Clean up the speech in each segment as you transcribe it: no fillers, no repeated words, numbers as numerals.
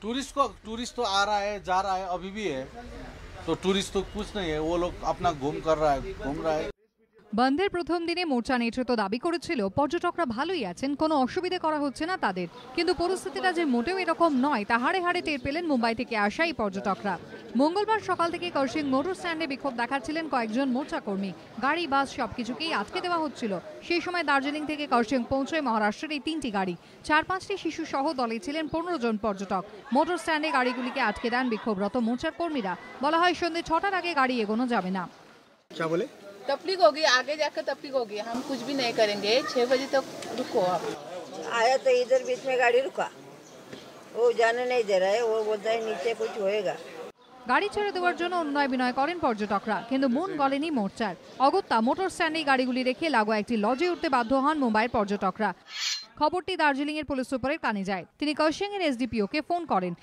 Tourist तो आ रहा है, जा रहा है, अभी भी है। तो टूरिस्ट तो कुछ नहीं है, वो लोग अपना घूम रहा है। বন্ধের প্রথম দিনে মোর্চা নেতৃত্ব দাবি করেছিল পর্যটকরা ভালোই আছেন, কোনো অসুবিধা করা হচ্ছে না তাদের। কিন্তু পরিস্থিতিটা যে মোটেও এরকম নয় তা হাড়ে হাড়ে টের পেলেন মুম্বাই থেকে আসা এই পর্যটকরা। মঙ্গলবার সকাল থেকে কার্শিং মোটর স্ট্যান্ডে বিক্ষোভ দেখাচ্ছিলেন কয়েকজন মোর্চা কর্মী। গাড়ি বাস সবকিছুকেই আটকে দেওয়া হচ্ছিল। সেই সময় দার্জিলিং থেকে কার্শিং পৌঁছয় মহারাষ্ট্রের এই 3টি গাড়ি। 4-5টি শিশু সহ দলে ছিলেন 15 জন পর্যটক। মোটর স্ট্যান্ডে গাড়িগুলিকে আটকে দেন বিক্ষোভরত মোর্চার কর্মীরা। বলা হয় সন্ধ্যে 6টার আগে গাড়ি এগোনো যাবে না। तफलीक होगी, आगे जाकर तफलीक होगी, हम कुछ भी नहीं करेंगे। 6 बजे तक रुको आप। आया तो इधर बीच में गाड़ी रुका, वो जाने नहीं दे रहा है, वो बोलता है नीचे कुछ होएगा। গাড়ি ছেড়ে দেওয়ার জন্য উন্নয় বিনয় করেন পর্যটকরা, কিন্তু মন গলেনি মোর্চার। অগত্যা মোটর স্ট্যান্ডে গাড়িগুলি রেখে লাগোয়া একটি লজে উঠতে বাধ্য হন মুম্বাইয়ের পর্যটকরা। খবরটি দার্জিলিং এর পুলিশ সুপারের কানে যায়। তিনি কার্শিং এর এসডিপিও কে ফোন করেন।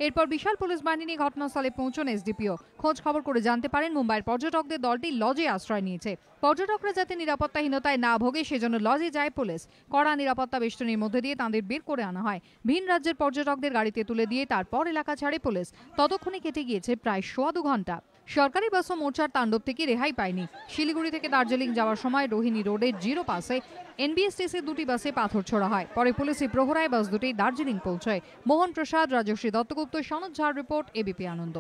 এরপর বিশাল পুলিশ বাহিনী নিয়ে ঘটনাস্থলে পৌঁছন এসডিপিও। খোঁজ খবর করে জানতে পারেন মুম্বাইয়ের পর্যটকদের দলটি লজে আশ্রয় নিয়েছে। পর্যটকরা যাতে নিরাপত্তাহীনতায় না ভোগে সেজন্য লজে যায় পুলিশ। কড়া নিরাপত্তা বেষ্টনীর মধ্যে দিয়ে তাঁদের বের করে আনা হয়। ভিন রাজ্যের পর্যটকদের গাড়িতে তুলে দিয়ে তারপর এলাকা ছাড়ে পুলিশ। ততক্ষণে কেটে গিয়েছে প্রায় 2.25 ঘন্টা। সরকারি বাসও মোর্চার তাণ্ডব থেকে রেহাই পায়নি। শিলিগুড়ি থেকে দার্জিলিং যাওয়ার সময় রোহিণী রোডের 0 পাসে এনবিএসটিসির 2টি বাসে পাথর ছোড়া হয়। পরে পুলিশি প্রহরায় বাস দুটি দার্জিলিং পৌঁছয়। মোহন প্রসাদ, রাজশ্রী দত্তগুপ্ত, সনদ ঝার রিপোর্ট, এবিপি আনন্দ।